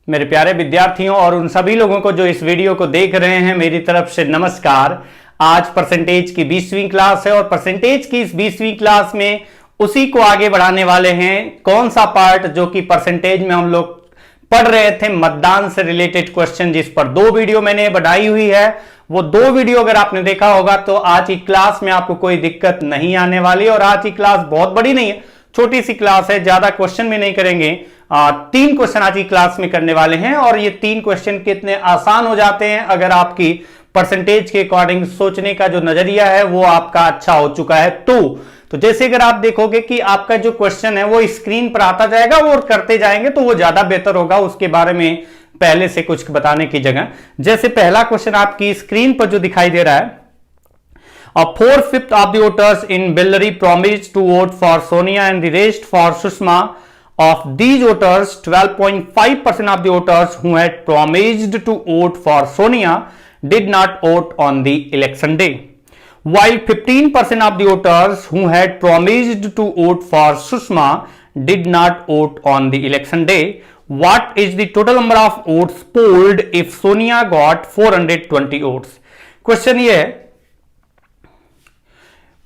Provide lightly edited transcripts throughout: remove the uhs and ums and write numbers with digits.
मेरे प्यारे विद्यार्थियों और उन सभी लोगों को जो इस वीडियो को देख रहे हैं, मेरी तरफ से नमस्कार। आज परसेंटेज की 20वीं क्लास है और परसेंटेज की इस 20वीं क्लास में उसी को आगे बढ़ाने वाले हैं। कौन सा पार्ट जो कि परसेंटेज में हम लोग पढ़ रहे थे, मतदान से रिलेटेड क्वेश्चन, जिस पर 2 वीडियो मैंने बनाई हुई है। वो 2 वीडियो अगर आपने देखा होगा तो आज की क्लास में आपको कोई दिक्कत नहीं आने वाली। और आज की क्लास बहुत बड़ी नहीं है, छोटी सी क्लास है, ज्यादा क्वेश्चन भी नहीं करेंगे। 3 क्वेश्चन आज की क्लास में करने वाले हैं और ये 3 क्वेश्चन कितने आसान हो जाते हैं अगर आपकी परसेंटेज के अकॉर्डिंग सोचने का जो नजरिया है वो आपका अच्छा हो चुका है। तो जैसे अगर आप देखोगे कि आपका जो क्वेश्चन है वो स्क्रीन पर आता जाएगा और करते जाएंगे तो वो ज्यादा बेहतर होगा, उसके बारे में पहले से कुछ बताने की जगह। जैसे पहला क्वेश्चन आपकी स्क्रीन पर जो दिखाई दे रहा है, 4/5 of the voters in Bellary promised to vote for Sonia and the rest for Sushma. Of these voters, 12.5% of the voters who had promised to vote for Sonia did not vote on the election day, while 15% of the voters who had promised to vote for Sushma did not vote on the election day. What is the total number of votes polled if Sonia got 420 votes? Question ये है,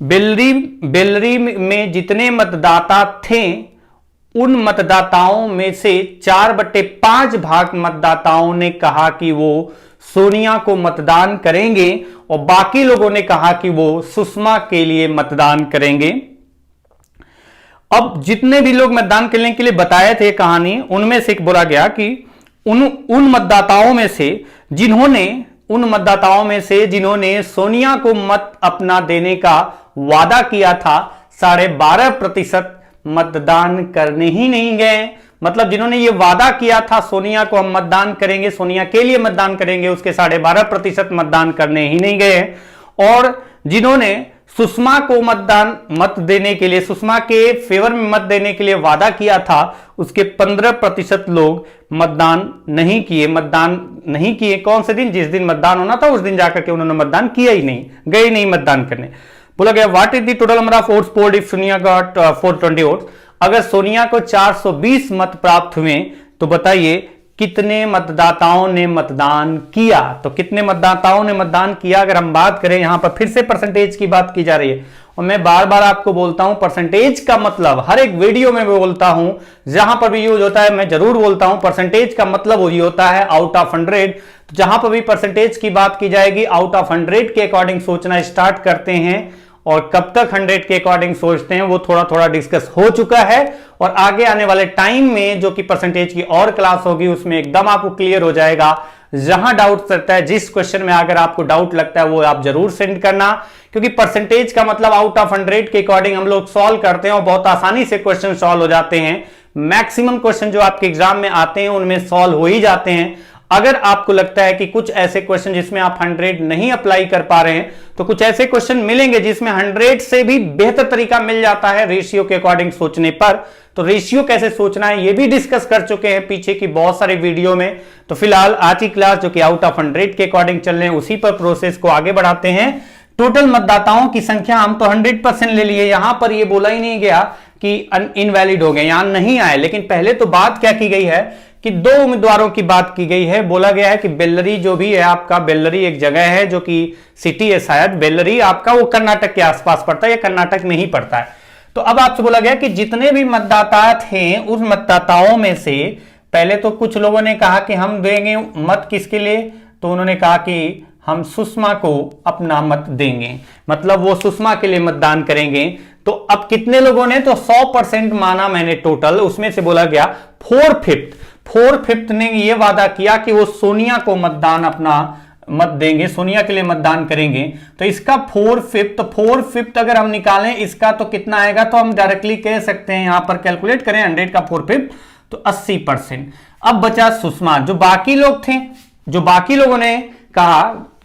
बेलरी में जितने मतदाता थे उन मतदाताओं में से 4/5 भाग मतदाताओं ने कहा कि वो सोनिया को मतदान करेंगे और बाकी लोगों ने कहा कि वो सुषमा के लिए मतदान करेंगे। अब जितने भी लोग मतदान करने के लिए बताए थे कहानी, उनमें से बोला गया कि उन मतदाताओं में से जिन्होंने सोनिया को मत अपना देने का वादा किया था, 12.5% मतदान करने ही नहीं गए। मतलब जिन्होंने ये वादा किया था सोनिया को हम मतदान करेंगे, सोनिया के लिए मतदान करेंगे, उसके 12.5% मतदान करने ही नहीं गए। और जिन्होंने सुषमा को मत देने के लिए, सुषमा के फेवर में मत देने के लिए वादा किया था, उसके 15% लोग मतदान नहीं किए। कौन से दिन? जिस दिन मतदान होना था उस दिन जाकर के उन्होंने मतदान किया ही नहीं, गए नहीं मतदान करने। बोला गया what is the total number of votes polled if Sonia got 420 votes. अगर सोनिया को 420 मत प्राप्त हुए तो बताइए कितने मतदाताओं ने मतदान किया। तो कितने मतदाताओं ने मतदान किया अगर हम बात करें, यहां पर फिर से परसेंटेज की बात की जा रही है और मैं बार बार आपको बोलता हूं परसेंटेज का मतलब हर एक वीडियो में मैं बोलता हूं, जहां पर भी यूज होता है मैं जरूर बोलता हूं, परसेंटेज का मतलब वही होता है आउट ऑफ 100। तो जहां पर भी परसेंटेज की बात की जाएगी आउट ऑफ 100 के अकॉर्डिंग सोचना स्टार्ट करते हैं और कब तक 100 के अकॉर्डिंग सोचते हैं वो थोड़ा थोड़ा डिस्कस हो चुका है और आगे आने वाले टाइम में जो कि परसेंटेज की और क्लास होगी उसमें एकदम आपको क्लियर हो जाएगा। जहां डाउट रहता है, जिस क्वेश्चन में अगर आपको डाउट लगता है वो आप जरूर सेंड करना, क्योंकि परसेंटेज का मतलब आउट ऑफ 100 के अकॉर्डिंग हम लोग सॉल्व करते हैं और बहुत आसानी से क्वेश्चन सॉल्व हो जाते हैं। मैक्सिमम क्वेश्चन जो आपके एग्जाम में आते हैं उनमें सॉल्व हो ही जाते हैं। अगर आपको लगता है कि कुछ ऐसे क्वेश्चन जिसमें आप 100 नहीं अप्लाई कर पा रहे हैं तो कुछ ऐसे क्वेश्चन मिलेंगे जिसमें 100 से भी बेहतर तरीका मिल जाता है रेशियो के अकॉर्डिंग सोचने पर। तो रेशियो कैसे सोचना है ये भी डिस्कस कर चुके हैं पीछे की बहुत सारे वीडियो में। तो फिलहाल आज की क्लास जो कि आउट ऑफ 100 के अकॉर्डिंग चल रहे हैं उसी पर प्रोसेस को आगे बढ़ाते हैं। टोटल मतदाताओं की संख्या हम तो 100% ले लिए, यहां पर ये बोला ही नहीं गया कि इनवैलिड हो गए, यहां नहीं आए। लेकिन पहले तो बात क्या की गई है कि 2 उम्मीदवारों की बात की गई है। बोला गया है कि बेल्लरी जो भी है आपका, बेल्लरी एक जगह है जो कि सिटी है शायद, बेल्लरी आपका वो कर्नाटक के आसपास पड़ता है या कर्नाटक में ही पड़ता है। तो अब आपसे बोला गया कि जितने भी मतदाता थे उस मतदाताओं में से पहले तो कुछ लोगों ने कहा कि हम देंगे मत किसके लिए, तो उन्होंने कहा कि हम सुषमा को अपना मत देंगे, मतलब वो सुषमा के लिए मतदान करेंगे। तो अब कितने लोगों ने, तो 100% माना मैंने टोटल, उसमें से बोला गया 4/5 ने ये वादा किया कि वो सोनिया को मतदान अपना मत देंगे, सोनिया के लिए मतदान करेंगे। तो इसका 4/5 अगर हम निकालें इसका तो कितना आएगा, तो हम डायरेक्टली कह सकते हैं, यहां पर कैलकुलेट करें 100 का 4/5 तो 80%। अब बचा सुषमा, जो बाकी लोग थे, जो बाकी लोगों ने कहा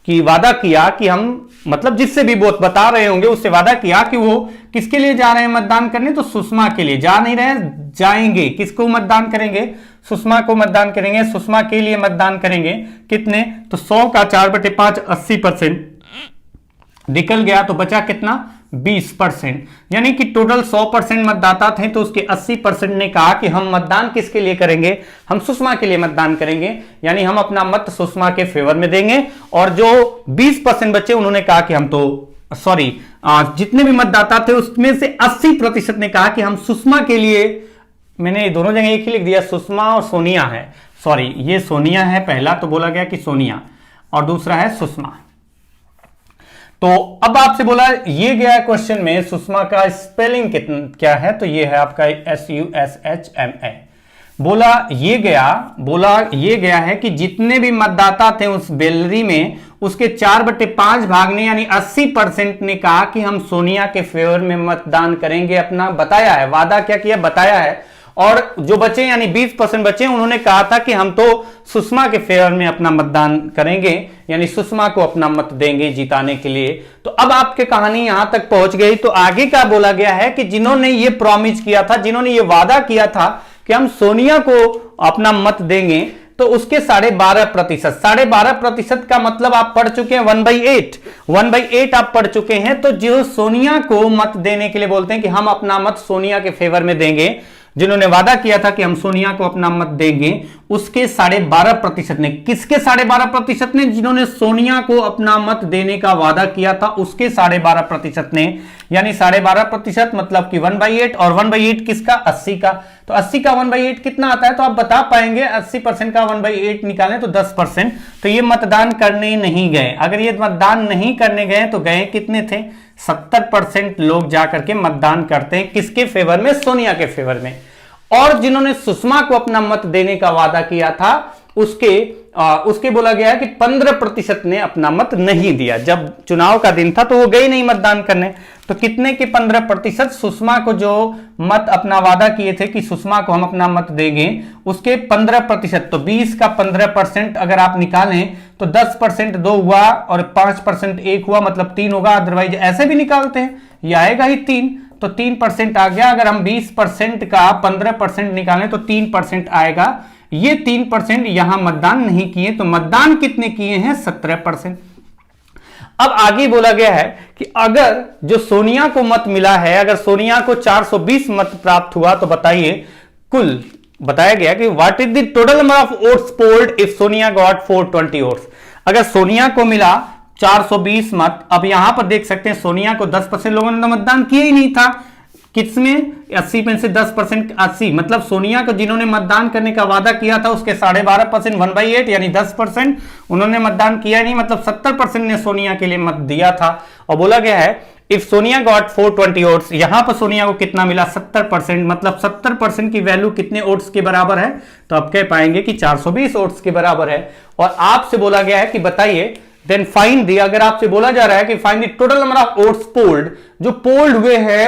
कि वादा किया कि हम, मतलब जिससे भी वोट बता रहे होंगे उससे वादा किया कि वो किसके लिए जा रहे हैं मतदान करने, तो सुषमा के लिए। जा नहीं रहे, जाएंगे, किसको मतदान करेंगे, सुषमा को मतदान करेंगे, सुषमा के लिए मतदान करेंगे। कितने, तो 100 का 4/5 80% निकल गया, तो बचा कितना 20%, यानी कि टोटल 100% मतदाता थे तो उसके 80% ने कहा कि हम मतदान किसके लिए करेंगे, हम सुषमा के लिए मतदान करेंगे, यानी हम अपना मत सुषमा के फेवर में देंगे। और जो 20% बचे उन्होंने कहा कि हम तो जितने भी मतदाता थे उसमें से 80% ने कहा कि हम सुषमा के लिए, मैंने दोनों जगह एक ही लिख दिया, सुषमा और सोनिया है, ये सोनिया है, पहला तो बोला गया कि सोनिया और दूसरा है सुषमा। तो अब आपसे बोला ये गया क्वेश्चन में सुषमा का स्पेलिंग क्या है, तो ये है आपका SUSHMA। बोला ये गया है कि जितने भी मतदाता थे उस गैलरी में उसके 4/5 भाग ने यानी 80% ने कहा कि हम सोनिया के फेवर में मतदान करेंगे, अपना बताया है, वादा क्या किया बताया है। और जो बचे यानी 20% बचे उन्होंने कहा था कि हम तो सुषमा के फेवर में अपना मतदान करेंगे, यानी सुषमा को अपना मत देंगे जिताने के लिए। तो अब आपकी कहानी यहां तक पहुंच गई। तो आगे क्या बोला गया है कि जिन्होंने ये प्रॉमिस किया था, जिन्होंने ये वादा किया था कि हम सोनिया को अपना मत देंगे, तो उसके 12.5% का मतलब आप पढ़ चुके हैं 1/8 आप पढ़ चुके हैं। तो जो सोनिया को मत देने के लिए बोलते हैं कि हम अपना मत सोनिया के फेवर में देंगे, जिन्होंने वादा किया था कि हम सोनिया को अपना मत देंगे, उसके 12.5% ने, किसके 12.5% ने, जिन्होंने सोनिया को अपना मत देने का वादा किया था उसके 12.5% ने, यानी 12.5% मतलब कि 1/8, और 1/8 किसका, 80 का। तो 80 का 1/8 कितना आता है, तो आप बता पाएंगे 80% का 1/8 निकालें तो 10%। तो ये मतदान करने नहीं गए। अगर ये मतदान नहीं करने गए तो गए कितने थे, 70% लोग जाकर के मतदान करते हैं किसके फेवर में, सोनिया के फेवर में। और जिन्होंने सुषमा को अपना मत देने का वादा किया था उसके बोला गया है कि 15% ने अपना मत नहीं दिया। जब चुनाव का दिन था तो वो गए नहीं मतदान करने। तो कितने के 15%, सुषमा को जो मत अपना वादा किए थे कि सुषमा को हम अपना मत देंगे उसके 15%। तो 20 का 15% अगर आप निकालें तो 10% 2 हुआ और 5% 1 हुआ, मतलब 3 होगा। अदरवाइज ऐसे भी निकालते हैं, ये आएगा ही 3, तो 3% आ गया। अगर हम 20% का 15% निकालें तो 3% आएगा। ये 3% यहां मतदान नहीं किए, तो मतदान कितने किए हैं, 17%। अब आगे बोला गया है कि अगर जो सोनिया को मत मिला है, अगर सोनिया को 420 मत प्राप्त हुआ, तो बताइए कुल बताया गया कि what is the total number of votes polled if Sonia got 420 votes. अगर सोनिया को मिला 420 मत, अब यहां पर देख सकते हैं सोनिया को 10% लोगों ने मतदान किया ही नहीं था। किसमें, 80 में से 10%, 80 मतलब सोनिया को जिन्होंने मतदान करने का वादा किया था उसके 12.5%, 1/8 यानी 10% उन्होंने मतदान किया नहीं, मतलब 70% ने सोनिया के लिए मत दिया था। और बोला गया है इफ सोनिया गॉट 420 वोट्स, यहां पर सोनिया को कितना मिला, 70%, मतलब 70% की वैल्यू कितने वोट्स के बराबर है, तो आप कह पाएंगे कि 420 वोट्स के बराबर है। और आपसे बोला गया है कि बताइए देन फाइंड दी, अगर आपसे बोला जा रहा है कि find the total number of votes polled, जो पोल्ड हुए हैं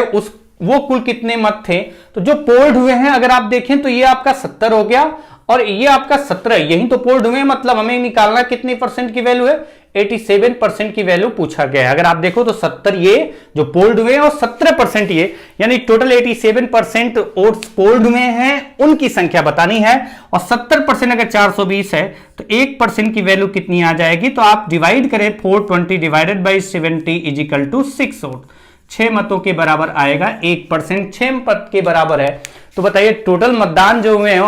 वो कुल कितने मत थे, तो जो पोल्ड हुए हैं अगर आप देखें तो ये आपका 70 हो गया और ये आपका 17, यही तो पोल्ड हुए, मतलब हमें निकालना कितनी परसेंट की वैल्यू है, 87% की वैल्यू पूछा गया है। अगर आप देखो तो 70 ये जो पोल्ड हुए हैं और 17% ये, यानी टोटल 87% वोट्स पोल्ड हुए हैं उनकी संख्या बतानी है। और 70% अगर 420 है तो 1% की वैल्यू कितनी आ जाएगी, तो आप डिवाइड करें 420 divided by 70 is equal to 6 vote, 6 मतों के बराबर आएगा। 1% 6 मत के बराबर है। तो बताइए टोटल मतदान जो हुए हैं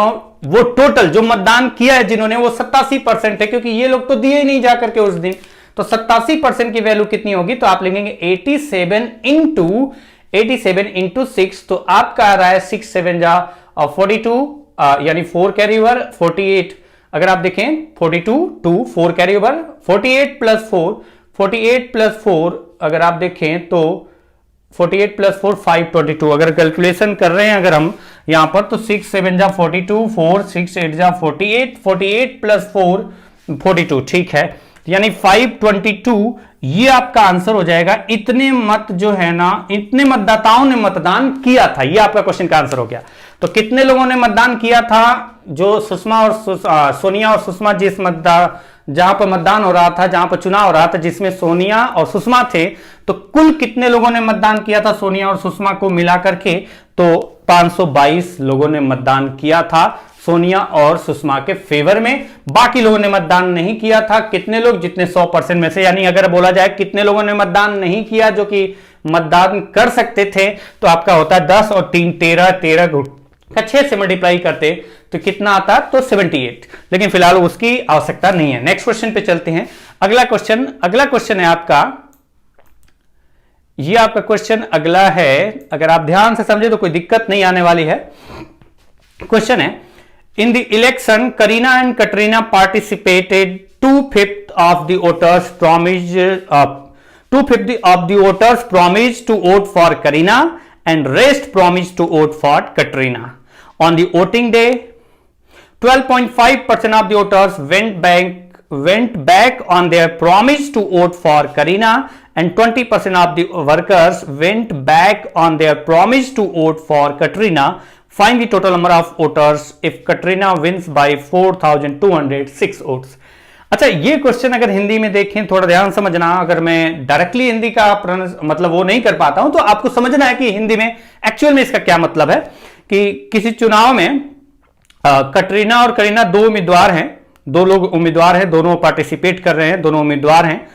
वो टोटल जो मतदान किया है जिन्होंने वो 87% है, क्योंकि ये लोग तो दिए ही नहीं जाकर के उस दिन। तो 87% की वैल्यू कितनी होगी, तो आप लिखेंगे 87 इंटू 6, तो आपका आ रहा है 6 7 जा 42 यानी 4 कैरी ओवर 48। अगर आप देखें 42 2 4 कैरी ओवर 48 प्लस 4 अगर आप देखें तो 48 प्लस 4 522। अगर कैलकुलेशन कर रहे हैं अगर हम यहां पर तो 6 7 जा 42, 4 6 8 जा 48, 48 प्लस 4 42, ठीक है, यानी 522 ये आपका आंसर हो जाएगा। इतने मत जो है ना, इतने मतदाताओं ने मतदान किया था, ये आपका क्वेश्चन का आंसर हो गया। तो कितने लोगों ने मतदान किया था, जो सुषमा और सोनिया और सुषमा जिस जहां पर मतदान हो रहा था, जहां पर चुनाव हो रहा था जिसमें सोनिया और सुषमा थे, तो कुल कितने लोगों ने मतदान किया था सोनिया और सुषमा को मिलाकर के, तो 522 लोगों ने मतदान किया था सोनिया और सुषमा के फेवर में। बाकी लोगों ने मतदान नहीं किया था। कितने लोग, जितने 100% में से, यानी अगर बोला जाए कितने लोगों ने मतदान नहीं किया जो कि मतदान कर सकते थे तो आपका होता 10 और 3 13, 13 का 6 से मल्टीप्लाई करते तो कितना आता, तो 78। लेकिन फिलहाल उसकी आवश्यकता नहीं है। नेक्स्ट क्वेश्चन पे चलते हैं। अगला क्वेश्चन है आपका, ये आपका क्वेश्चन अगला है, अगर आप ध्यान से समझे तो कोई दिक्कत नहीं आने वाली है। क्वेश्चन है, in the election Kareena and Katrina participated 2/5 of the voters promised to vote for Kareena and rest promised to vote for Katrina. On the voting day, 12.5% of the voters went back on their promise to vote for Kareena and 20% of the workers went back on their promise to vote for Katrina. Find the total number of voters if Katrina wins by 4,206 votes. अच्छा, ये question अगर हिंदी में देखें, थोड़ा ध्यान समझना, अगर मैं डायरेक्टली हिंदी का मतलब वो नहीं कर पाता हूं तो आपको समझना है कि हिंदी में एक्चुअल में इसका क्या मतलब है। कि किसी चुनाव में कटरीना और करीना दो उम्मीदवार हैं, दो लोग उम्मीदवार हैं, दोनों पार्टिसिपेट कर रहे हैं, दोनों उम्मीदवार हैं।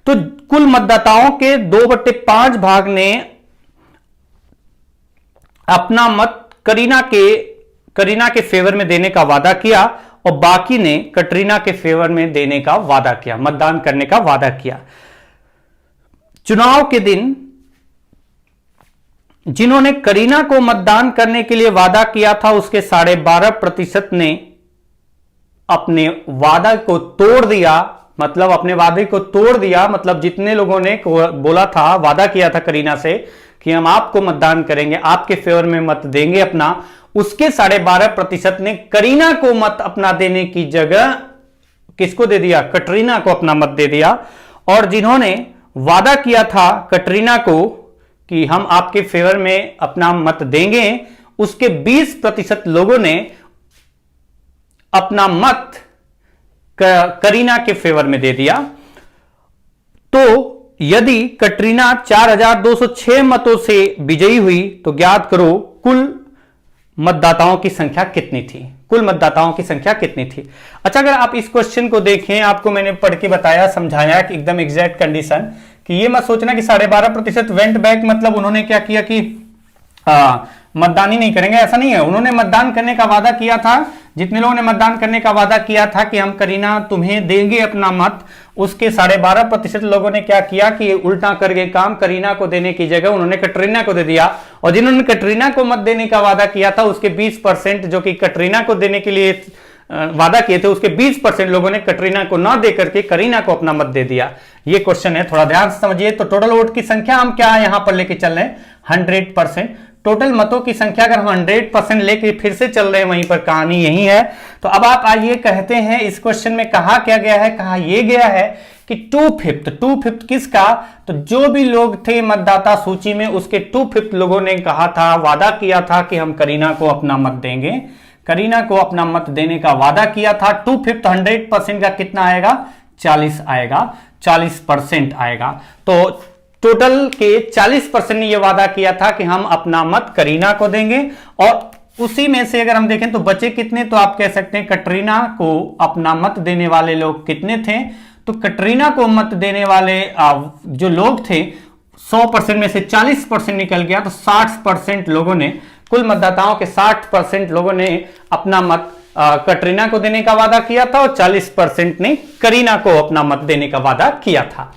तो कुल मतदाताओं के 2/5 भाग ने अपना मत करीना के फेवर में देने का वादा किया और बाकी ने कटरीना के फेवर में देने का वादा किया, मतदान करने का वादा किया। चुनाव के दिन जिन्होंने करीना को मतदान करने के लिए वादा किया था उसके 12.5% ने अपने वादा को तोड़ दिया, मतलब अपने वादे को तोड़ दिया। मतलब जितने लोगों ने बोला था, वादा किया था करीना से कि हम आपको मतदान करेंगे, आपके फेवर में मत देंगे अपना, उसके 12.5% ने करीना को मत अपना देने की जगह किसको दे दिया, कटरीना को अपना मत दे दिया। और जिन्होंने वादा किया था कटरीना को कि हम आपके फेवर में अपना मत देंगे, उसके 20% लोगों ने अपना मत करीना के फेवर में दे दिया। तो यदि कटरीना 4,206 मतों से विजयी हुई तो ज्ञात करो कुल मतदाताओं की संख्या कितनी थी, कुल मतदाताओं की संख्या कितनी थी। अच्छा, अगर आप इस क्वेश्चन को देखें, आपको मैंने पढ़ के बताया, समझाया कि एकदम एग्जैक्ट कंडीशन, कि ये मत सोचना कि 12.5% वेंट बैक मतलब उन्होंने क्या किया कि मतदान ही नहीं करेंगे, ऐसा नहीं है। उन्होंने मतदान करने का वादा किया था, जितने लोगों ने मतदान करने का वादा किया था कि हम करीना तुम्हें देंगे अपना मत, उसके 12.5% लोगों ने क्या किया कि उल्टा करके काम करीना को देने की जगह उन्होंने कटरीना को दे दिया। और जिन्होंने कटरीना को मत देने का वादा किया था उसके 20% जो कि कटरीना को देने के लिए वादा किए थे, उसके 20% लोगों ने कटरीना को ना दे करके करीना को अपना मत दे दिया। ये क्वेश्चन है, थोड़ा ध्यान से समझिए। तो टोटल वोट की संख्या हम क्या यहां पर लेके चल रहे हैं, 100%। टोटल मतों की संख्या अगर हम 100% लेके फिर से चल रहे हैं, वहीं पर कहानी यही है। तो अब आप आइए कहते हैं, इस क्वेश्चन में कहा क्या गया है, कहा यह गया है कि 2/5 किसका, तो जो भी लोग थे मतदाता सूची में उसके 2/5 लोगों ने कहा था, वादा किया था कि हम करीना को अपना मत देंगे, करीना को अपना मत देने का वादा किया था। 2/5 100% का कितना आएगा, 40 आएगा, 40% आएगा। तो टोटल के 40% ने यह वादा किया था कि हम अपना मत करीना को देंगे। और उसी में से अगर हम देखें तो बचे कितने, तो आप कह सकते हैं कटरीना को अपना मत देने वाले लोग कितने थे। तो कटरीना को मत देने वाले जो लोग थे 100% में से 40% निकल गया, तो 60% लोगों ने, कुल मतदाताओं के 60% लोगों ने अपना मत कटरीना को देने का वादा किया था और 40% ने करीना को अपना मत देने का वादा किया था।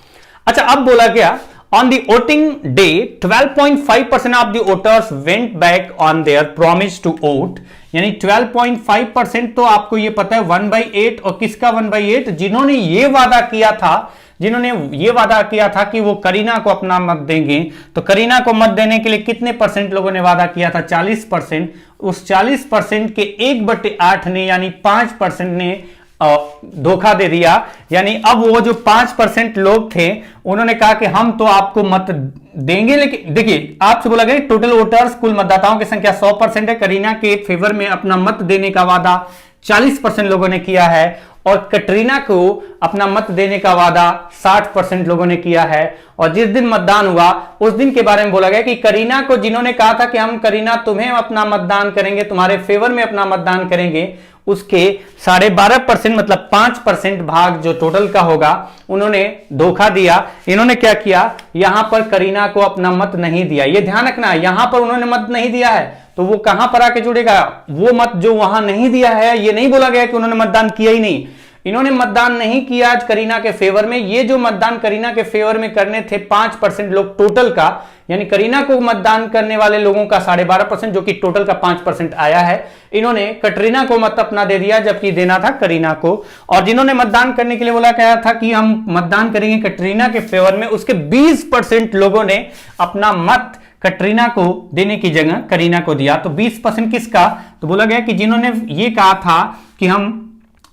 अच्छा, अब बोला गया on the voting day 12.5% of the voters went back on their promise to vote, यानी 12.5%, तो आपको ये पता है 1/8, और किसका 1/8, जिन्होंने ये वादा किया था, जिन्होंने ये वादा किया था कि वो करीना को अपना मत देंगे। तो करीना को मत देने के लिए कितने परसेंट लोगों ने वादा किया था, 40%। उस 40% के 1/8 ने, यानी 5% ने धोखा दे दिया। यानी अब वो जो 5% लोग थे उन्होंने कहा कि हम तो आपको मत देंगे, लेकिन देखिए आपसे बोला गया टोटल वोटर्स, कुल मतदाताओं की संख्या 100% है, करीना के फेवर में अपना मत देने का वादा 40% लोगों ने किया है, और कटरीना को अपना मत देने का वादा 60% लोगों ने किया है। और जिस दिन मतदान हुआ उस दिन के बारे में बोला गया कि करीना को, जिन्होंने कहा था कि हम करीना तुम्हें अपना मतदान करेंगे, तुम्हारे फेवर में अपना मतदान करेंगे, उसके 12.5% मतलब 5% भाग जो टोटल का होगा उन्होंने धोखा दिया। इन्होंने क्या किया, यहां पर करीना को अपना मत नहीं दिया। ये ध्यान रखना, यहां पर उन्होंने मत नहीं दिया है तो वो कहां पर आके जुड़ेगा, वो मत जो वहां नहीं दिया है। ये नहीं बोला गया कि उन्होंने मतदान किया ही नहीं, इन्होंने मतदान नहीं किया आज करीना के फेवर में। ये जो मतदान करीना के फेवर में करने थे 5% लोग टोटल का, यानी करीना को मतदान करने वाले लोगों का 12.5% जो कि टोटल का 5% आया है, इन्होंने कटरीना को मत अपना दे दिया जबकि देना था करीना को। और जिन्होंने मतदान करने के लिए बोला गया था कि हम मतदान करेंगे कटरीना के फेवर में, उसके 20% लोगों ने अपना मत कटरीना को देने की जगह करीना को दिया। तो 20% किसका, तो बोला गया कि जिन्होंने ये कहा था कि हम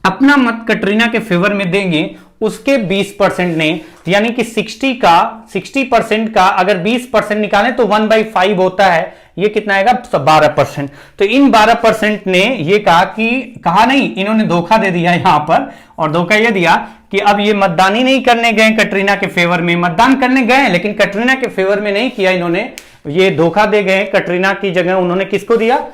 अपना मत कटरीना के फेवर में देंगे उसके 20% ने, यानी कि 60% का अगर 20% निकालें तो 1/5 होता है, ये कितना आएगा 12%। तो इन 12% ने ये कहा नहीं, इन्होंने धोखा दे दिया यहां पर। और धोखा ये दिया कि अब ये मतदान ही नहीं करने गए कटरीना के फेवर में, मतदान करने गए लेकिन कटरीना के फेवर में नहीं किया इन्होंने, ये धोखा दे गए। कटरीना की जगह उन्होंने किसको दिया,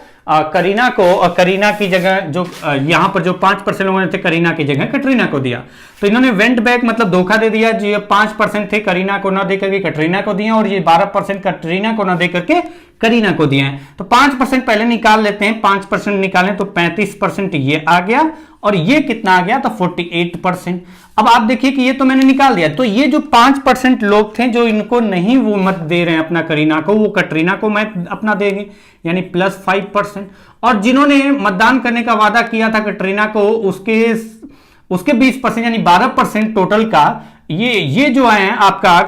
करीना को, और करीना की जगह जो यहां पर जो 5% लोगों ने थे करीना की जगह कटरीना को दिया। तो इन्होंने वेंट बैक मतलब धोखा दे दिया, जो ये 5% थे करीना को ना देकर के कटरीना को दिए और ये 12% कटरीना को ना देकर के करीना को दिए हैं। तो 5% पहले निकाल लेते हैं, 5% निकालें तो 35% ये आ गया और ये कितना आ गया, तो 48%। अब आप देखिए कि ये तो मैंने निकाल दिया, तो ये जो 5% लोग थे जो इनको नहीं वो मत दे रहे हैं अपना करीना को, वो कटरीना को मत अपना देंगे, यानी +5%। और जिन्होंने मतदान करने का वादा किया था कटरीना को, उसके 20% यानी 12% टोटल का ये जो आए हैं आपका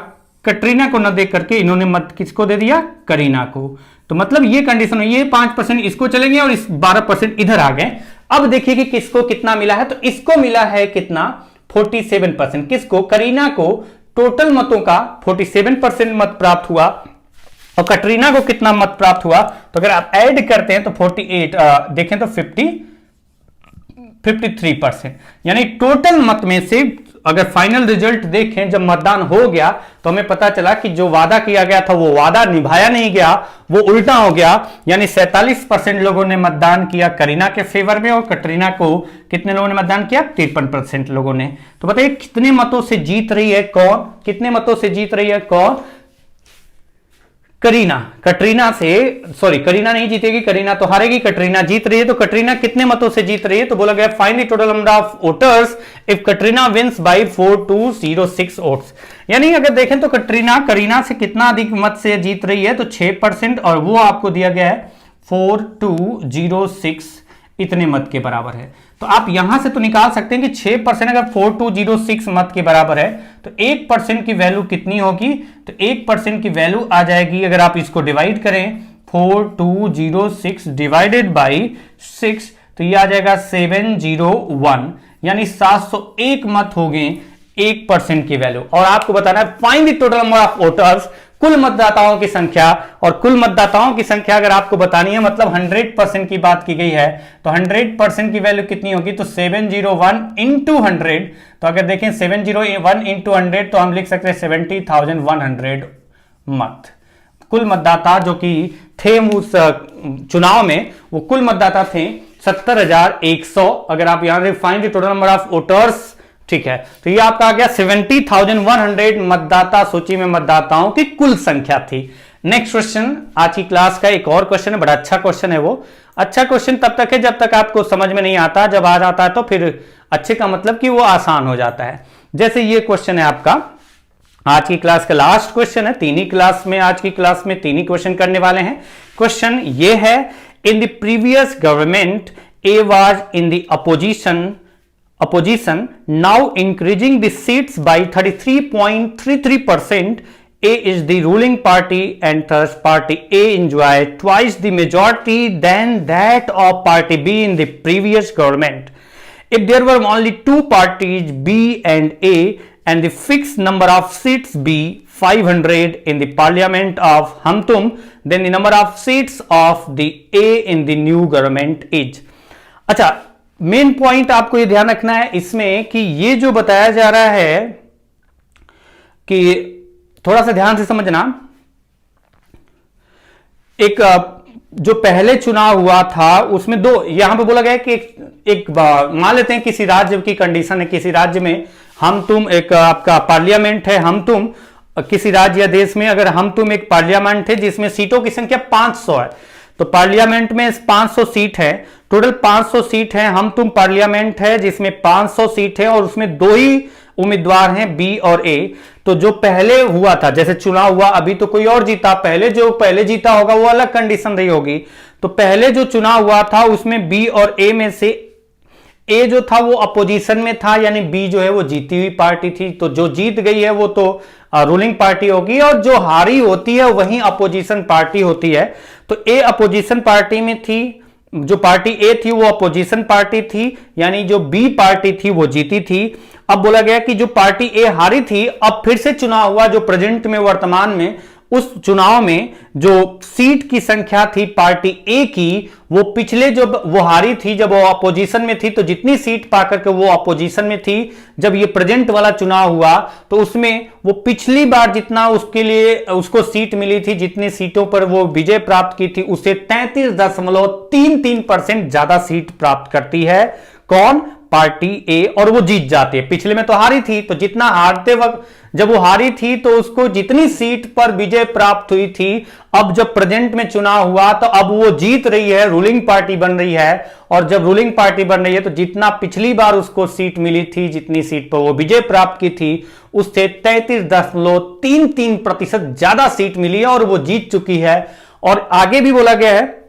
कटरीना को न दे करके इन्होंने मत किसको दे दिया, करीना को। तो मतलब ये कंडीशन है, ये 5% इसको चलेंगे और इस 12% इधर आ गए। अब देखिए कि किसको कितना मिला है, तो इसको मिला है कितना, 47%। किसको, करीना को टोटल मतों का 47% मत प्राप्त हुआ और कटरीना को कितना मत प्राप्त हुआ, तो अगर आप ऐड करते हैं तो 48 देखें तो 53%, यानी टोटल मत में से अगर फाइनल रिजल्ट देखें जब मतदान हो गया तो हमें पता चला कि जो वादा किया गया था वो वादा निभाया नहीं गया, वो उल्टा हो गया। यानी 47% लोगों ने मतदान किया करीना के फेवर में और कटरीना को कितने लोगों ने मतदान किया, 53% लोगों ने। तो बताइए कितने मतों से जीत रही है कौन, कितने मतों से जीत रही है कौन, करीना। कटरीना से सॉरी करीना नहीं जीतेगी, करीना तो हारेगी, कटरीना जीत रही है। तो कटरीना कितने मतों से जीत रही है, तो बोला गया find the total number of voters if Katrina wins by 4206 votes. यानी अगर देखें तो करीना से कितना अधिक मत से जीत रही है, तो 6% और वो आपको दिया गया है 4206 इतने मत के बराबर है। तो आप यहां से तो निकाल सकते हैं कि 6% अगर 4206 मत के बराबर है तो 1% की वैल्यू कितनी होगी, तो 1% की वैल्यू आ जाएगी, अगर आप इसको डिवाइड करें 4206 डिवाइडेड बाई 6 तो ये आ जाएगा 701, यानी 701 मत हो गए 1% की वैल्यू। और आपको बताना है find the total number of voters, कुल मतदाताओं की संख्या। और कुल मतदाताओं की संख्या अगर आपको बतानी है मतलब 100% की बात की गई है, तो 100% की वैल्यू कितनी होगी, तो 701 इंटू 100। तो अगर देखें 701 इंटू 100 तो हम लिख सकते हैं 70,100 मत। कुल मतदाता जो कि थे उस चुनाव में, वो कुल मतदाता थे 70,100। अगर आप यहां से find the total number of voters, ठीक है, तो ये आपका आ गया 70,100 मतदाता सूची में मतदाताओं की कुल संख्या थी। नेक्स्ट क्वेश्चन, आज की क्लास का एक और क्वेश्चन है, बड़ा अच्छा क्वेश्चन है। वो अच्छा क्वेश्चन तब तक है जब तक आपको समझ में नहीं आता, जब आ जाता है तो फिर अच्छे का मतलब कि वो आसान हो जाता है। जैसे ये क्वेश्चन है आपका आज की क्लास का लास्ट क्वेश्चन है, तीन ही क्लास में, आज की क्लास में तीन ही क्वेश्चन करने वाले हैं। क्वेश्चन ये है, in the previous government A was in the opposition, now increasing the seats by 33.33%. A is the ruling party and thus party A enjoy twice the majority than that of party B in the previous government. If there were only two parties B and A and the fixed number of seats be 500 in the parliament of Hamtum, then the number of seats of the A in the new government is. अच्छा, main point आपको ये ध्यान रखना है इसमें कि ये जो बताया जा रहा है कि थोड़ा सा ध्यान से समझना, एक जो पहले चुनाव हुआ था उसमें दो, यहां पे बोला गया है कि एक मान लेते हैं किसी राज्य की कंडीशन है, किसी राज्य में हम तुम एक आपका पार्लियामेंट है, हम तुम किसी राज्य या देश में अगर हम तुम एक पार्लियामेंट है जिसमें सीटों की संख्या 500 है, तो पार्लियामेंट में 500 सीट है, टोटल 500 सीट है, हम तुम पार्लियामेंट है जिसमें 500 सीट है और उसमें दो ही उम्मीदवार हैं बी और ए। तो जो पहले हुआ था, जैसे चुनाव हुआ, अभी तो कोई और जीता, पहले जो पहले जीता होगा वो अलग कंडीशन रही होगी। तो पहले जो चुनाव हुआ था उसमें बी और ए में से ए जो था वो अपोजिशन में था, यानी बी जो है वो जीती हुई पार्टी थी, तो जो जीत गई है वो तो रूलिंग पार्टी होगी और जो हारी होती है वही अपोजिशन पार्टी होती है। तो ए अपोजिशन पार्टी में थी, जो पार्टी ए थी वो अपोजिशन पार्टी थी, यानी जो बी पार्टी थी वो जीती थी। अब बोला गया कि जो पार्टी ए हारी थी, अब फिर से चुनाव हुआ, जो प्रेजेंट में वर्तमान में उस चुनाव में जो सीट की संख्या थी पार्टी ए की, वो पिछले जो वो हारी थी जब वो अपोजिशन में थी, तो जितनी सीट पाकर के वो अपोजिशन में थी, जब ये प्रेजेंट वाला चुनाव हुआ तो उसमें वो पिछली बार जितना उसके लिए उसको सीट मिली थी, जितनी सीटों पर वो विजय प्राप्त की थी, उससे 33.33% ज्यादा सीट प्राप्त करती है। कौन? पार्टी ए, और वो जीत जाती है। पिछले में तो हारी थी, तो जितना हारते वक्त जब वो हारी थी तो उसको जितनी सीट पर विजय प्राप्त हुई थी, अब जब प्रेजेंट में चुनाव हुआ तो अब वो जीत रही है, रूलिंग पार्टी बन रही है। और जब रूलिंग पार्टी बन रही है तो जितना पिछली बार उसको सीट मिली थी, जितनी सीट पर वो विजय प्राप्त की थी, उससे 33.33% ज्यादा सीट मिली है और वो जीत चुकी है। और आगे भी बोला गया है,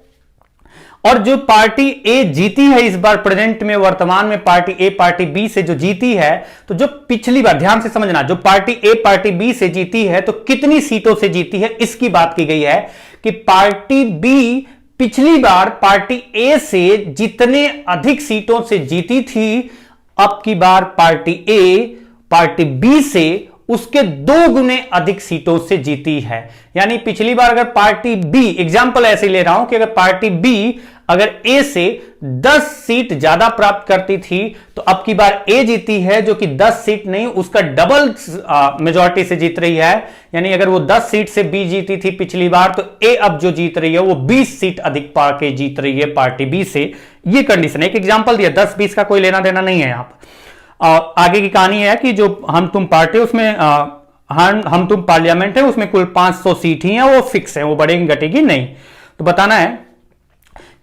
और जो पार्टी ए जीती है इस बार प्रेजेंट में वर्तमान में पार्टी ए पार्टी बी से जो जीती है, तो जो पिछली बार, ध्यान से समझना, जो पार्टी ए पार्टी बी से जीती है तो कितनी सीटों से जीती है इसकी बात की गई है कि पार्टी बी पिछली बार पार्टी ए से जितने अधिक सीटों से जीती थी, अब की बार पार्टी ए पार्टी बी से उसके 2 गुने अधिक सीटों से जीती है। यानी पिछली बार अगर पार्टी बी, एग्जांपल ऐसे ले रहा हूं कि अगर पार्टी बी अगर ए से 10 सीट ज्यादा प्राप्त करती थी, तो अब की बार ए जीती है जो कि 10 सीट नहीं, उसका डबल मेजॉरिटी से जीत रही है। यानी अगर वो 10 सीट से बी जीती थी पिछली बार, तो ए अब जो जीत रही है वो 20 सीट अधिक पाके जीत रही है पार्टी बी से। ये कंडीशन, एक एग्जांपल दिया, 10-20 का कोई लेना देना नहीं है यहां पर। आगे की कहानी है कि जो हम तुम पार्टी उसमें हम तुम पार्लियामेंट है उसमें कुल 500 सीट ही है, वो फिक्स है, वो बढ़ेगी घटेगी नहीं। तो बताना है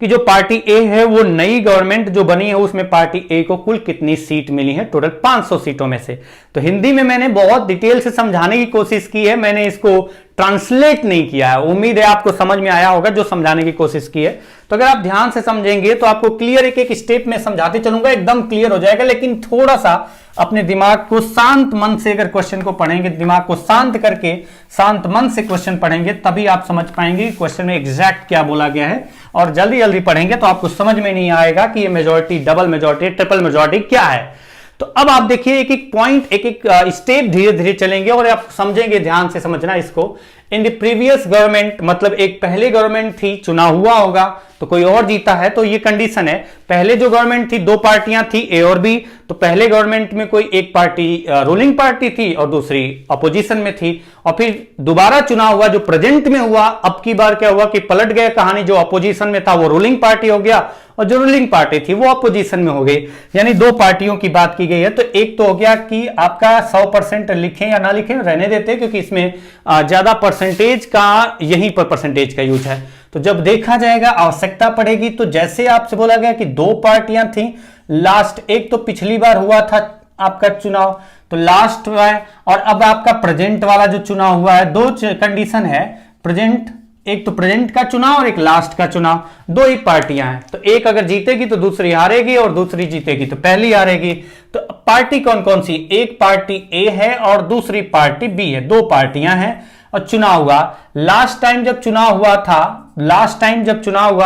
कि जो पार्टी ए है वो नई गवर्नमेंट जो बनी है उसमें पार्टी ए को कुल कितनी सीट मिली है, टोटल 500 सीटों में से। तो हिंदी में मैंने बहुत डिटेल से समझाने की कोशिश की है, मैंने इसको ट्रांसलेट नहीं किया है। उम्मीद है आपको समझ में आया होगा जो समझाने की कोशिश की है। तो अगर आप ध्यान से समझेंगे तो आपको क्लियर एक एक स्टेप में समझाते चलूंगा, एकदम क्लियर हो जाएगा। लेकिन थोड़ा सा अपने दिमाग को शांत मन से अगर क्वेश्चन को पढ़ेंगे, दिमाग को शांत करके शांत मन से क्वेश्चन पढ़ेंगे, तभी आप समझ पाएंगे कि क्वेश्चन में एग्जैक्ट क्या बोला गया है। और जल्दी जल्दी पढ़ेंगे तो आपको समझ में नहीं आएगा कि ये majority, double majority, triple majority क्या है। तो अब आप देखिए एक एक पॉइंट, एक एक स्टेप धीरे धीरे चलेंगे और आप समझेंगे, ध्यान से समझना इसको। इन द प्रीवियस गवर्नमेंट, मतलब एक पहले गवर्नमेंट थी, चुनाव हुआ होगा तो कोई और जीता है, तो ये कंडीशन है। पहले जो गवर्नमेंट थी, 2 पार्टियां थी ए और बी, तो पहले गवर्नमेंट में कोई एक पार्टी रूलिंग पार्टी थी और दूसरी अपोजिशन में थी। और फिर दोबारा चुनाव हुआ जो प्रेजेंट में हुआ, अब की बार क्या हुआ कि पलट गया कहानी, जो अपोजिशन में था वो रूलिंग पार्टी हो गया और जो रूलिंग पार्टी थी वो अपोजिशन में हो गई। यानी 2 पार्टियों की बात की गई है। तो एक तो हो गया कि आपका 100% लिखें या ना लिखें, रहने देते, क्योंकि इसमें ज्यादा परसेंटेज का, यहीं पर परसेंटेज का यूज है। तो जब देखा जाएगा, आवश्यकता पड़ेगी, तो जैसे आपसे बोला गया कि 2 पार्टियां थी, लास्ट एक तो पिछली बार हुआ था आपका चुनाव, तो लास्ट हुआ है, और अब आपका प्रेजेंट वाला जो चुनाव हुआ है, 2 कंडीशन है प्रेजेंट, एक तो प्रेजेंट का चुनाव और एक लास्ट का चुनाव, 2 ही पार्टियां हैं। तो एक अगर जीतेगी तो दूसरी हारेगी और दूसरी जीतेगी तो पहली हारेगी। तो पार्टी कौन कौन सी? एक पार्टी ए है और दूसरी पार्टी बी है, 2 पार्टियां हैं और चुनाव हुआ। लास्ट टाइम जब चुनाव हुआ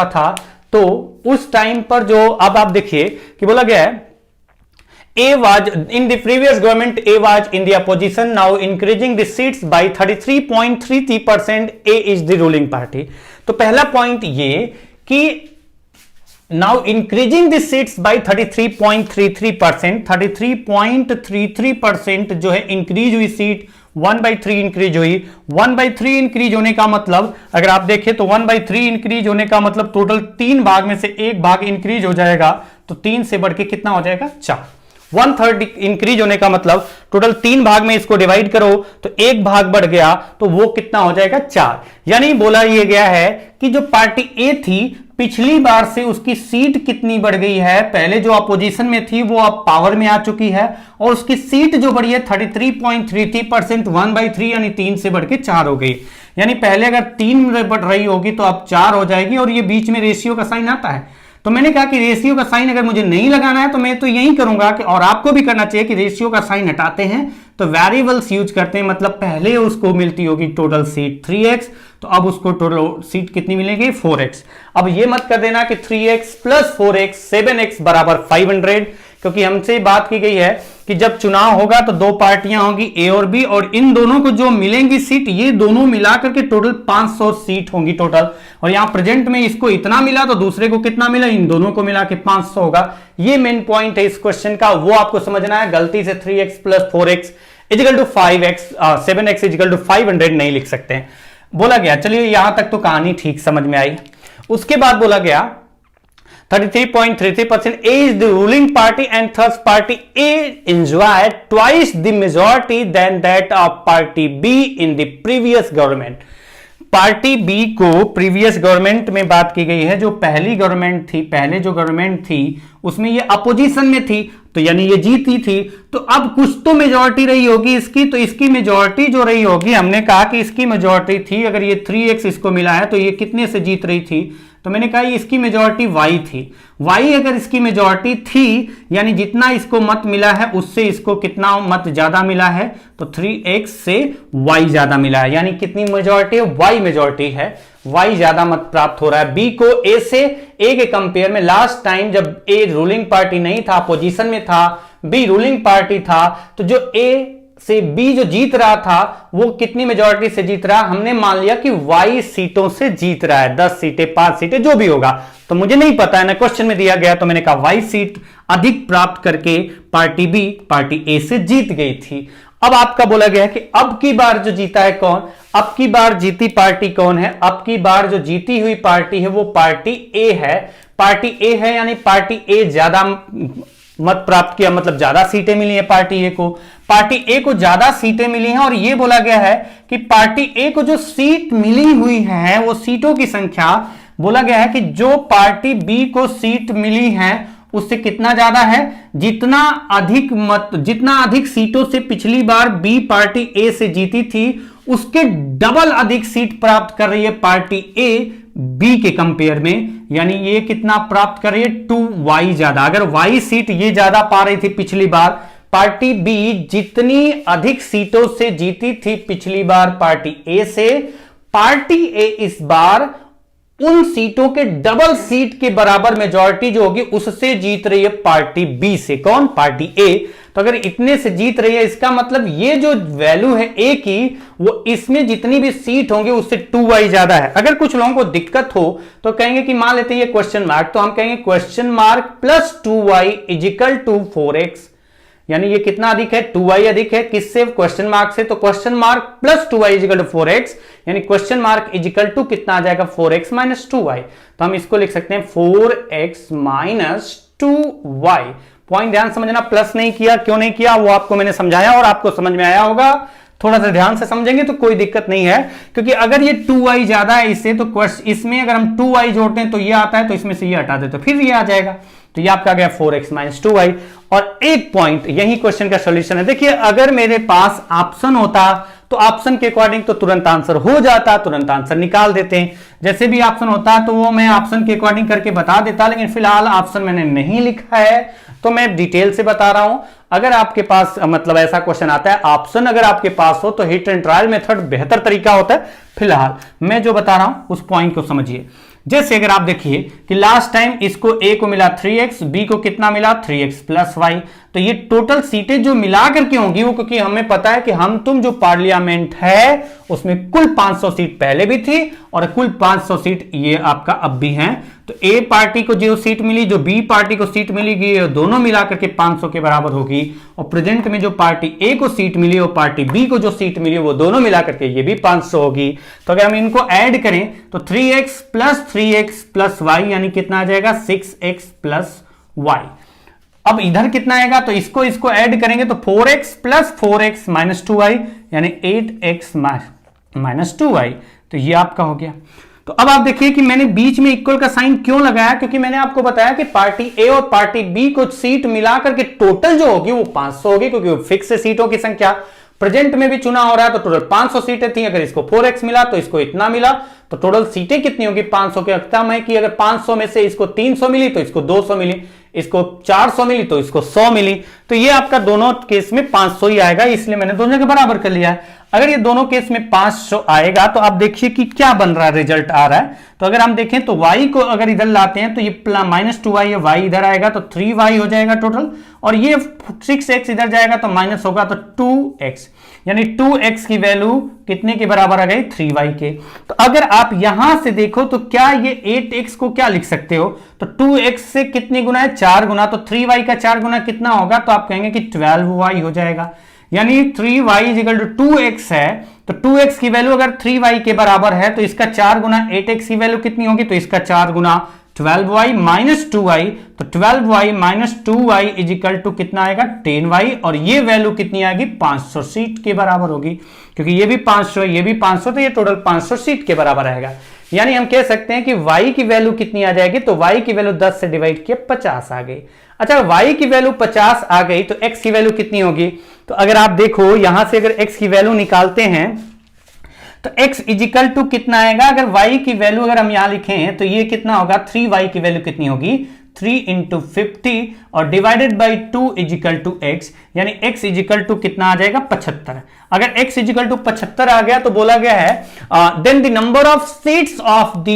था, तो उस टाइम पर जो, अब आप देखिए कि बोला गया है A was in the previous government, A was in the opposition, now increasing the seats by 33.33%, A is the ruling party। तो पहला पॉइंट ये कि now increasing this seats by 33.33%, 33.33% जो है इंक्रीज हुई सीट, 1/3 इंक्रीज हुई। 1/3 इंक्रीज होने का मतलब अगर आप देखें तो 1/3 इंक्रीज होने का मतलब टोटल 3 भाग में से एक भाग इंक्रीज हो जाएगा, तो 3 से बढ़ के कितना हो जाएगा 4। 1/3 इंक्रीज होने का मतलब टोटल 3 भाग में इसको डिवाइड करो तो एक भाग बढ़ गया, तो वो कितना हो जाएगा 4। यानी बोला ये गया है कि जो पार्टी ए थी पिछली बार से उसकी सीट कितनी बढ़ गई है, पहले जो अपोजिशन में थी वो अब पावर में आ चुकी है और उसकी सीट जो बढ़ी है 33.33%, 1/3 यानी 3 से बढ़ के 4 हो गई। यानी पहले अगर 3 बढ़ रही होगी तो अब 4 हो जाएगी, और ये बीच में रेशियो का साइन आता है। तो मैंने कहा कि रेशियो का साइन अगर मुझे नहीं लगाना है तो मैं तो यही करूंगा कि, और आपको भी करना चाहिए कि रेशियो का साइन हटाते हैं तो वेरिएबल्स यूज करते हैं, मतलब पहले उसको मिलती होगी टोटल सीट 3x, तो अब उसको टोटल सीट कितनी मिलेगी 4x। अब ये मत कर देना कि 3x प्लस 4x 7x बराबर 500, क्योंकि हमसे बात की गई है कि जब चुनाव होगा तो 2 पार्टियां होंगी ए और बी, और इन दोनों को जो मिलेंगी सीट ये दोनों मिलाकर के टोटल 500 सीट होंगी टोटल, और यहां प्रेजेंट में इसको इतना मिला तो दूसरे को कितना मिला, इन दोनों को मिला के 500 होगा। ये मेन पॉइंट है इस क्वेश्चन का, वो आपको समझना है। गलती से 3x plus 4x equal to 5x 7x equal to 500 नहीं लिख सकते हैं, बोला गया। चलिए यहां तक तो कहानी ठीक समझ में आई। उसके बाद बोला गया 33.33% A is the ruling party and thus party A enjoyed twice the majority than that of party B in the previous government। Party B को प्रीवियस गवर्नमेंट में बात की गई है, जो पहली गवर्नमेंट थी, पहले जो गवर्नमेंट थी उसमें ये अपोजिशन में थी, तो यानी ये जीती थी, तो अब कुछ तो मेजॉरिटी रही होगी इसकी, तो इसकी मेजॉरिटी जो रही होगी, हमने कहा कि इसकी मेजॉरिटी थी, अगर ये 3x इसको मिला है तो ये कितने से जीत रही थी, तो मैंने कहा ये इसकी मेजॉरिटी y थी। y अगर इसकी मेजॉरिटी थी यानी जितना इसको मत मिला है उससे इसको कितना मत ज्यादा मिला है, तो 3x से y ज्यादा मिला है, यानी कितनी मेजॉरिटी है, y मेजॉरिटी है, y ज्यादा मत प्राप्त हो रहा है। b को a से, a के कंपेयर में लास्ट टाइम जब a रूलिंग पार्टी नहीं था, अपोजिशन में था, b रूलिंग पार्टी था, तो जो a से बी जो जीत रहा था वो कितनी मेजॉरिटी से जीत रहा, हमने मान लिया कि y सीटों से जीत रहा है, 10 सीटें 5 सीटें जो भी होगा, तो मुझे नहीं पता है ना, क्वेश्चन में दिया गया, तो मैंने कहा y सीट अधिक प्राप्त करके पार्टी बी पार्टी ए से जीत गई थी। अब आपका बोला गया है कि अब की बार जो जीता है कौन, अब की बार जीती पार्टी कौन है, अब की बार जो जीती हुई पार्टी है वो पार्टी ए है। पार्टी ए है यानी पार्टी ए ज्यादा मत प्राप्त किया, मतलब ज्यादा सीटें मिली है पार्टी ए को, पार्टी ए को ज्यादा सीटें मिली हैं, और ये बोला गया है कि पार्टी ए को जो सीट मिली हुई है वो सीटों की संख्या, बोला गया है कि जो पार्टी बी को सीट मिली है उससे कितना ज्यादा है, जितना अधिक सीटों से पिछली बार बी पार्टी ए से जीती थी उसके डबल अधिक सीट प्राप्त कर रही है पार्टी ए बी के कंपेयर में, यानी ये कितना प्राप्त कर रही है 2y ज्यादा। अगर y सीट ये ज्यादा पा रही थी पिछली बार, पार्टी बी जितनी अधिक सीटों से जीती थी पिछली बार पार्टी ए से, पार्टी ए इस बार उन सीटों के डबल सीट के बराबर मेजॉरिटी जो होगी उससे जीत रही है पार्टी बी से। कौन, पार्टी ए। तो अगर इतने से जीत रही है इसका मतलब ये जो वैल्यू है ए की वो इसमें जितनी भी सीट होंगे उससे 2y ज्यादा है। अगर कुछ लोगों को दिक्कत हो तो कहेंगे कि मान लेते हैं ये क्वेश्चन मार्क, तो हम कहेंगे question mark plus 2y equal to 4x, यानी ये कितना अधिक है, 2y अधिक है, किससे, क्वेश्चन मार्क से, तो question mark plus 2y equal to 4x, यानी क्वेश्चन मार्क इजिकल टू कितना आ जाएगा 4x माइनस 2y, तो हम इसको लिख सकते हैं 4x माइनस 2y। पॉइंट ध्यान समझना, प्लस नहीं किया, क्यों नहीं किया वो आपको मैंने समझाया और आपको समझ में आया होगा, थोड़ा सा ध्यान से समझेंगे तो कोई दिक्कत नहीं है, क्योंकि अगर ये 2y ज्यादा है इससे तो इसमें अगर हम 2y जोड़ते हैं तो ये आता है, तो इसमें से ये हटा देते तो फिर ये आ जाएगा, तो ये आपका गया 4x माइनस 2y। और एक पॉइंट यही क्वेश्चन का सॉल्यूशन है। देखिए अगर मेरे पास ऑप्शन होता तो ऑप्शन के अकॉर्डिंग तो तुरंत आंसर हो जाता, तुरंत आंसर निकाल देते हैं, जैसे भी ऑप्शन होता तो वो मैं ऑप्शन के अकॉर्डिंग करके बता देता, लेकिन फिलहाल ऑप्शन मैंने नहीं लिखा है तो मैं डिटेल से बता रहा हूं। अगर आपके पास मतलब ऐसा क्वेश्चन आता है, ऑप्शन अगर आपके पास हो तो हिट एंड ट्रायल मेथड बेहतर तरीका होता है। फिलहाल मैं जो बता रहा हूं उस पॉइंट को समझिए। जैसे अगर आप देखिए कि लास्ट टाइम इसको ए को मिला 3x, बी को कितना मिला 3x प्लस y, तो ये टोटल सीटें जो मिला करके होंगी वो, क्योंकि हमें पता है कि हम तुम जो पार्लियामेंट है उसमें कुल 500 सीट पहले भी थी और कुल 500 सीट ये आपका अब भी है। तो ए पार्टी को जो सीट मिली, जो बी पार्टी को सीट मिलेगी, ये दोनों मिलाकर के 500 के बराबर होगी। और प्रेजेंट में जो पार्टी ए को सीट मिली और पार्टी बी को जो सीट मिली वो दोनों मिलाकर के ये भी 500 होगी। तो अगर हम इनको ऐड करें तो 3x प्लस वाई यानी कितना आ जाएगा 6x प्लस वाई। अब इधर कितना आएगा, तो इसको ऐड करेंगे तो 4x plus 4x minus 2y यानी 8x माइनस 2y। तो ये आपका हो गया। तो अब आप देखिए कि मैंने बीच में इक्वल का साइन क्यों लगाया, क्योंकि मैंने आपको बताया कि पार्टी ए और पार्टी बी को सीट मिलाकर के टोटल जो होगी वो 500 होगी, क्योंकि वो फिक्स है सीटों की संख्या। प्रेजेंट में भी चुना हो रहा है तो टोटल 500 सीटें थी, अगर इसको 4x मिला तो इसको इतना मिला, तो टोटल सीटें कितनी होगी 500 के अक्तम है कि अगर 500 में से इसको 300 मिली तो इसको 200 मिली, इसको 400 मिली तो इसको 100 मिली। तो ये आपका दोनों केस में 500 ही आएगा, इसलिए मैंने दोनों के बराबर कर लिया है। अगर ये दोनों केस में 500 आएगा तो आप देखिए कि क्या बन रहा है, रिजल्ट आ रहा है। तो अगर हम देखें तो y को अगर इधर लाते हैं तो ये माइनस 2y है, y इधर आएगा तो 3y हो जाएगा टोटल, और ये 6x इधर जाएगा तो माइनस होगा तो 2x, यानी 2x की वैल्यू कितने के बराबर आ गई 3y के। तो अगर आप यहां से देखो तो क्या ये 8x को क्या लिख सकते हो, तो 2x से कितने गुना है 4 गुना, तो 3y का 4 गुना कितना होगा, तो आप कहेंगे कि 12y हो जाएगा। यानी 3y इक्वल टू 2x है, तो 2x की वैल्यू अगर 3y के बराबर है तो इसका 4 गुना 8x की वैल्यू कितनी होगी, तो इसका 4 गुना 12y माइनस 2y, तो 12y minus 2y is equal to कितना आएगा 10y, और ये वैल्यू कितनी आएगी 500 सीट के बराबर होगी, क्योंकि ये भी 500 है ये भी 500, तो ये टोटल 500 सीट के बराबर आएगा। यानी हम कह सकते हैं कि y की वैल्यू कितनी आ जाएगी, तो y की वैल्यू 10 से डिवाइड किया 50 आ गई। अच्छा, y की वैल्यू 50 आ गई तो x की वैल्यू कितनी होगी, तो अगर आप देखो यहां से अगर x की वैल्यू निकालते हैं तो x इजिकल टू कितना आएगा, अगर y की वैल्यू अगर हम यहां लिखें तो ये कितना होगा 3y की वैल्यू कितनी होगी 3 इंटू 50 और divided by 2 equal to x, यानी x इजिकल टू कितना आ जाएगा 75। अगर x इजिकल टू 75 आ गया तो बोला गया है then the number of seats of the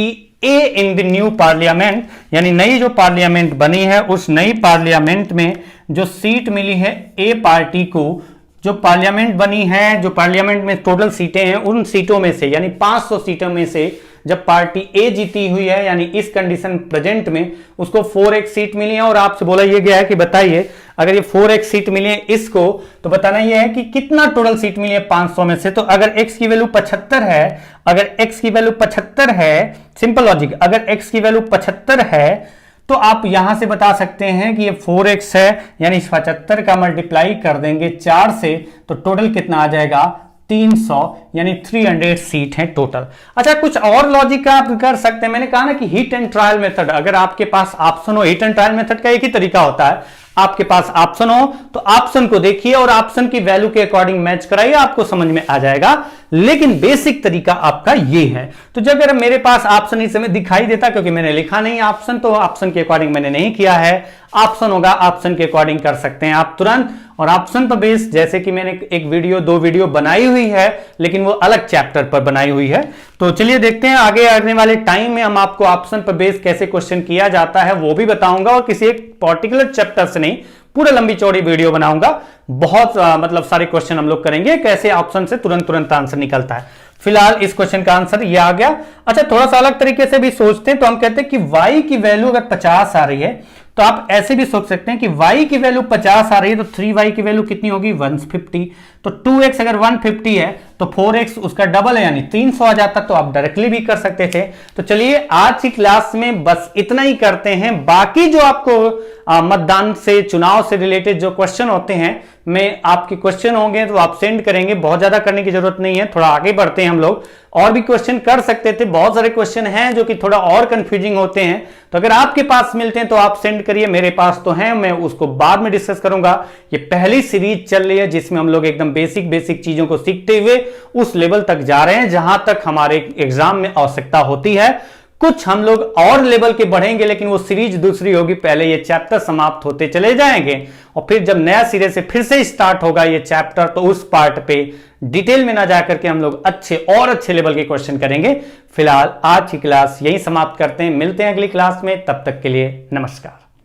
a in the new parliament, यानी नई जो पार्लियामेंट बनी है उस नई पार्लियामेंट में जो सीट मिली है ए पार्टी को, जो पार्लियामेंट बनी है, जो पार्लियामेंट में टोटल सीटें हैं उन सीटों में से, यानी 500 सीटों में से जब पार्टी ए जीती हुई है, यानी इस कंडीशन प्रेजेंट में उसको 4x सीट मिली है, और आपसे बोला यह गया है कि बताइए अगर ये 4x सीट मिली है इसको, तो बताना यह है कि कितना टोटल सीट मिली है 500 में से। तो अगर x की वैल्यू 75 है, अगर x की वैल्यू 75 है, सिंपल लॉजिक, अगर x की वैल्यू 75 है तो आप यहां से बता सकते हैं कि ये 4x है, यानी 75 का मल्टीप्लाई कर देंगे 4 से तो टोटल कितना आ जाएगा 300, यानी 300 सीट है टोटल। अच्छा, कुछ और लॉजिक का आप कर सकते हैं। मैंने कहा ना कि हिट एंड ट्रायल मेथड, अगर आपके पास ऑप्शन हो, हिट एंड ट्रायल मेथड का एक ही तरीका होता है, आपके पास ऑप्शन हो तो ऑप्शन को देखिए और ऑप्शन की वैल्यू के अकॉर्डिंग मैच कराइए, आपको समझ में आ जाएगा। लेकिन बेसिक तरीका आपका ये है। तो जब अगर मेरे पास ऑप्शन इस समय दिखाई देता, क्योंकि मैंने लिखा नहीं ऑप्शन, तो ऑप्शन के अकॉर्डिंग मैंने नहीं किया है, ऑप्शन होगा ऑप्शन के अकॉर्डिंग कर सकते हैं आप तुरंत। और ऑप्शन पर बेस, जैसे कि मैंने एक वीडियो 2 वीडियो बनाई हुई है, लेकिन वो अलग चैप्टर पर बनाई हुई है। तो चलिए देखते हैं आगे आने वाले टाइम में हम आपको ऑप्शन पर बेस कैसे क्वेश्चन किया जाता है वो भी बताऊंगा, और किसी एक पर्टिकुलर चैप्टर से नहीं, पूरा लंबी चौड़ी वीडियो बनाऊंगा। बहुत मतलब सारे क्वेश्चन हम लोग करेंगे, कैसे ऑप्शन से तुरंत आंसर निकलता है। फिलहाल इस क्वेश्चन का आंसर ये आ गया। अच्छा, थोड़ा सा अलग तरीके से भी सोचते हैं तो हम कहते हैं कि y की वैल्यू अगर 50 आ रही है तो आप ऐसे भी सोच सकते हैं कि y की वैल्यू 50 आ रही है तो 3y की वैल्यू कितनी होगी 150। तो 2x अगर 150 है तो 4x उसका डबल है, यानी 300 आ जाता, तो आप डायरेक्टली भी कर सकते थे। तो चलिए आज की क्लास में बस इतना ही करते हैं। बाकी जो आपको मतदान से, चुनाव से रिलेटेड जो क्वेश्चन होते हैं, में आपके क्वेश्चन होंगे तो आप सेंड करेंगे, बहुत ज्यादा करने की जरूरत नहीं है, थोड़ा आगे बढ़ते हैं हम लोग। और भी क्वेश्चन कर सकते थे, बहुत सारे क्वेश्चन हैं जो कि थोड़ा और कंफ्यूजिंग होते हैं, तो अगर आपके पास मिलते हैं तो आप सेंड करिए, मेरे पास तो हैं, मैं उसको बाद में डिस्कस करूंगा। ये पहली सीरीज चल रही है जिसमें हम लोग एकदम बेसिक चीजों को सीखते हुए उस लेवल तक जा रहे हैं जहां तक हमारे एग्जाम में आवश्यकता होती है। कुछ हम लोग और लेवल के बढ़ेंगे, लेकिन वो सीरीज दूसरी होगी, पहले ये चैप्टर समाप्त होते चले जाएंगे और फिर जब नया सिरे से फिर से स्टार्ट होगा ये चैप्टर, तो उस पार्ट पे डिटेल में ना जाकर के हम लोग अच्छे लेवल के क्वेश्चन करेंगे। फिलहाल आज की क्लास यही समाप्त करते हैं, मिलते हैं अगली क्लास में, तब तक के लिए नमस्कार।